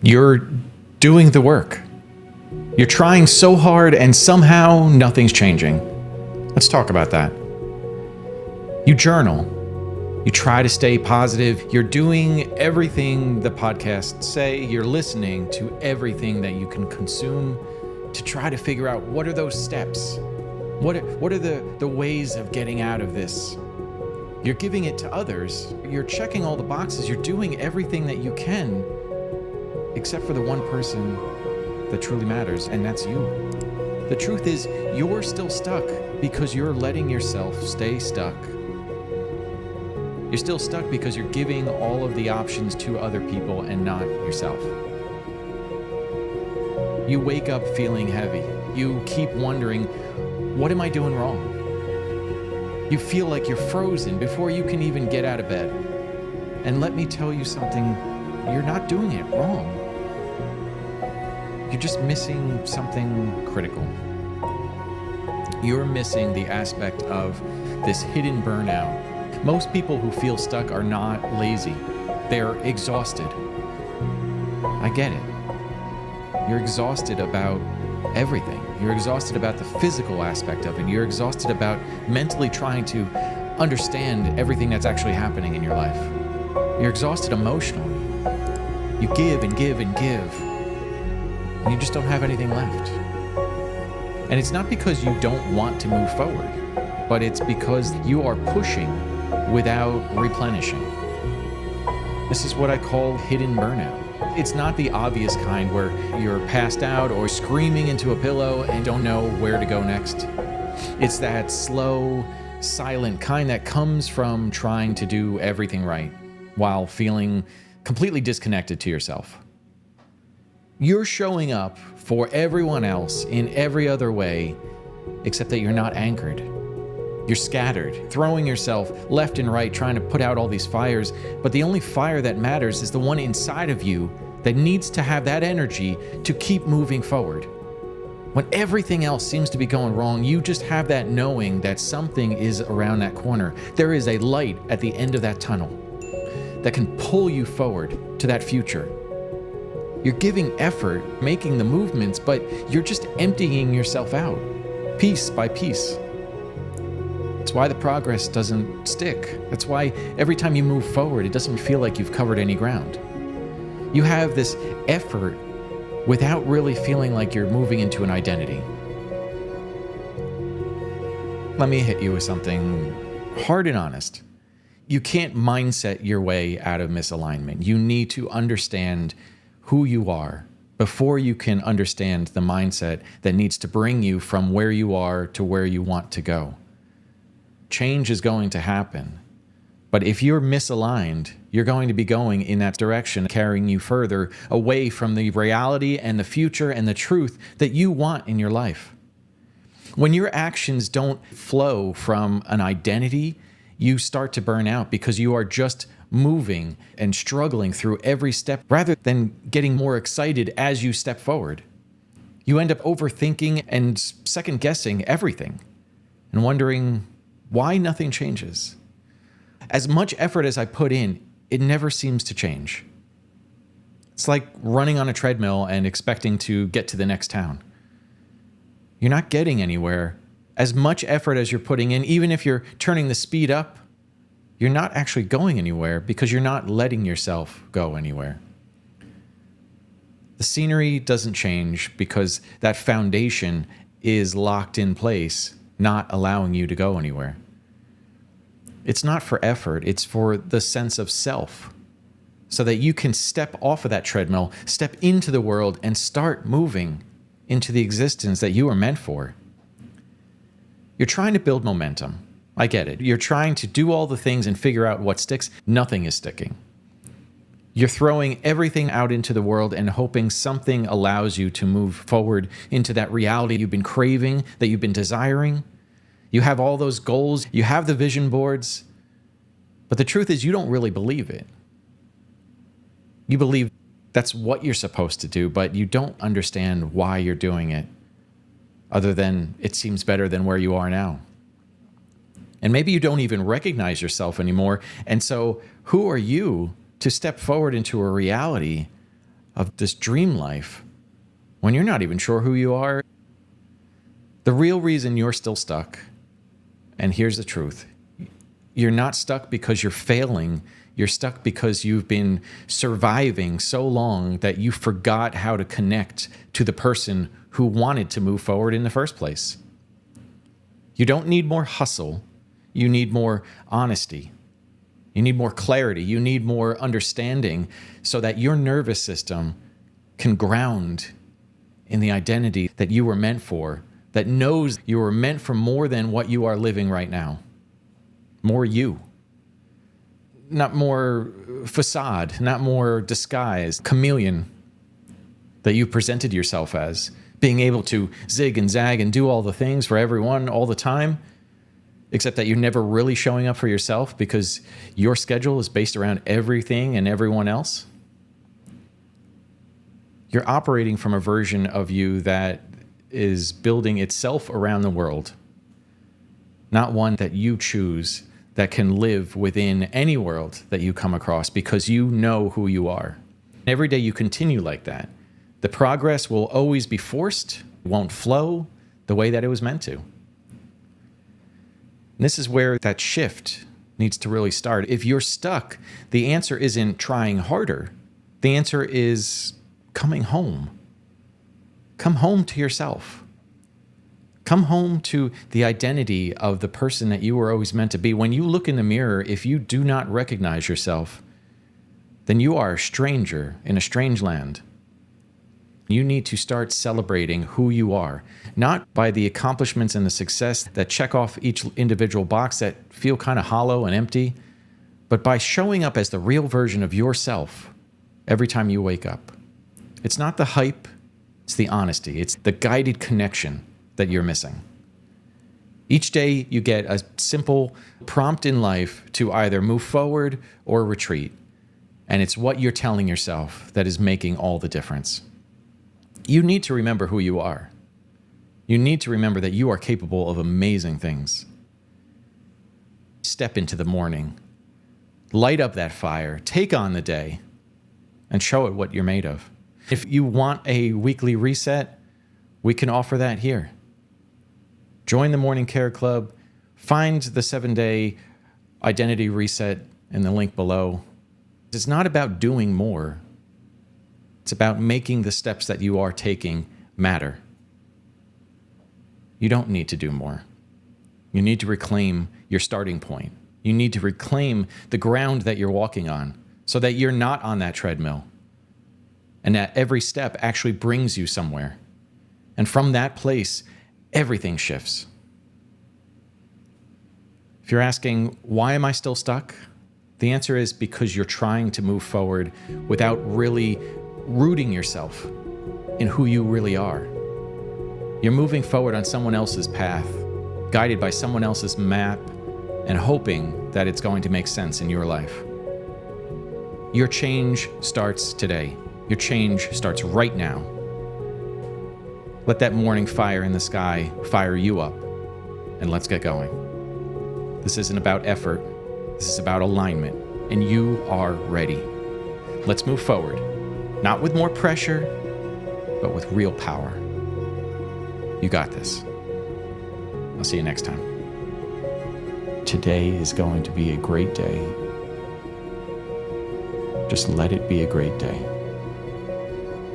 You're doing the work. You're trying so hard and somehow nothing's changing. Let's talk about that. You journal. You try to stay positive. You're doing everything the podcasts say. You're listening to everything that you can consume to try to figure out what are those steps? What are the ways of getting out of this? You're giving it to others. You're checking all the boxes. You're doing everything that you can, except for the one person that truly matters, and that's you. The truth is, you're still stuck because you're letting yourself stay stuck. You're still stuck because you're giving all of the options to other people and not yourself. You wake up feeling heavy. You keep wondering, what am I doing wrong? You feel like you're frozen before you can even get out of bed. And let me tell you something, you're not doing it wrong. You're just missing something critical. You're missing the aspect of this hidden burnout. Most people who feel stuck are not lazy. They're exhausted. I get it. You're exhausted about everything. You're exhausted about the physical aspect of it. You're exhausted about mentally trying to understand everything that's actually happening in your life. You're exhausted emotionally. You give and give and give, and you just don't have anything left. And it's not because you don't want to move forward, but it's because you are pushing without replenishing. This is what I call hidden burnout. It's not the obvious kind where you're passed out or screaming into a pillow and don't know where to go next. It's that slow, silent kind that comes from trying to do everything right while feeling completely disconnected to yourself. You're showing up for everyone else in every other way, except that you're not anchored. You're scattered, throwing yourself left and right, trying to put out all these fires, but the only fire that matters is the one inside of you that needs to have that energy to keep moving forward. When everything else seems to be going wrong, you just have that knowing that something is around that corner. There is a light at the end of that tunnel that can pull you forward to that future. You're giving effort, making the movements, but you're just emptying yourself out, piece by piece. That's why the progress doesn't stick. That's why every time you move forward, it doesn't feel like you've covered any ground. You have this effort without really feeling like you're moving into an identity. Let me hit you with something hard and honest. You can't mindset your way out of misalignment. You need to understand who you are before you can understand the mindset that needs to bring you from where you are to where you want to go. Change is going to happen. But if you're misaligned, you're going to be going in that direction, carrying you further away from the reality and the future and the truth that you want in your life. When your actions don't flow from an identity, you start to burn out because you are just moving and struggling through every step rather than getting more excited as you step forward. You end up overthinking and second-guessing everything and wondering why nothing changes. As much effort as I put in, it never seems to change. It's like running on a treadmill and expecting to get to the next town. You're not getting anywhere. As much effort as you're putting in, even if you're turning the speed up, you're not actually going anywhere because you're not letting yourself go anywhere. The scenery doesn't change because that foundation is locked in place, not allowing you to go anywhere. It's not for effort, it's for the sense of self, so that you can step off of that treadmill, step into the world, and start moving into the existence that you are meant for. You're trying to build momentum. I get it. You're trying to do all the things and figure out what sticks. Nothing is sticking. You're throwing everything out into the world and hoping something allows you to move forward into that reality you've been craving, that you've been desiring. You have all those goals, you have the vision boards, but the truth is you don't really believe it. You believe that's what you're supposed to do, but you don't understand why you're doing it, other than it seems better than where you are now. And maybe you don't even recognize yourself anymore, and so who are you to step forward into a reality of this dream life when you're not even sure who you are. The real reason you're still stuck, and here's the truth, you're not stuck because you're failing. You're stuck because you've been surviving so long that you forgot how to connect to the person who wanted to move forward in the first place. You don't need more hustle. You need more honesty. You need more clarity. You need more understanding so that your nervous system can ground in the identity that you were meant for, that knows you were meant for more than what you are living right now. More you. Not more facade, not more disguise, chameleon that you presented yourself as, being able to zig and zag and do all the things for everyone all the time, except that you're never really showing up for yourself because your schedule is based around everything and everyone else. You're operating from a version of you that is building itself around the world, not one that you choose, that can live within any world that you come across because you know who you are. Every day you continue like that, the progress will always be forced, won't flow the way that it was meant to. And this is where that shift needs to really start. If you're stuck, the answer isn't trying harder. The answer is coming home. Come home to yourself. Come home to the identity of the person that you were always meant to be. When you look in the mirror, if you do not recognize yourself, then you are a stranger in a strange land. You need to start celebrating who you are, not by the accomplishments and the success that check off each individual box that feel kind of hollow and empty, but by showing up as the real version of yourself every time you wake up. It's not the hype, it's the honesty, it's the guided connection that you're missing. Each day you get a simple prompt in life to either move forward or retreat. And it's what you're telling yourself that is making all the difference. You need to remember who you are. You need to remember that you are capable of amazing things. Step into the morning, light up that fire, take on the day, and show it what you're made of. If you want a weekly reset, we can offer that here. Join the Morning Care Club. Find the 7-day identity reset in the link below. It's not about doing more. It's about making the steps that you are taking matter. You don't need to do more. You need to reclaim your starting point. You need to reclaim the ground that you're walking on so that you're not on that treadmill and that every step actually brings you somewhere. And from that place, everything shifts. If you're asking, why am I still stuck? The answer is because you're trying to move forward without really rooting yourself in who you really are. You're moving forward on someone else's path, guided by someone else's map, and hoping that it's going to make sense in your life. Your change starts today. Your change starts right now. Let that morning fire in the sky fire you up, and let's get going. This isn't about effort. This is about alignment, and you are ready. Let's move forward, not with more pressure, but with real power. You got this. I'll see you next time. Today is going to be a great day. Just let it be a great day.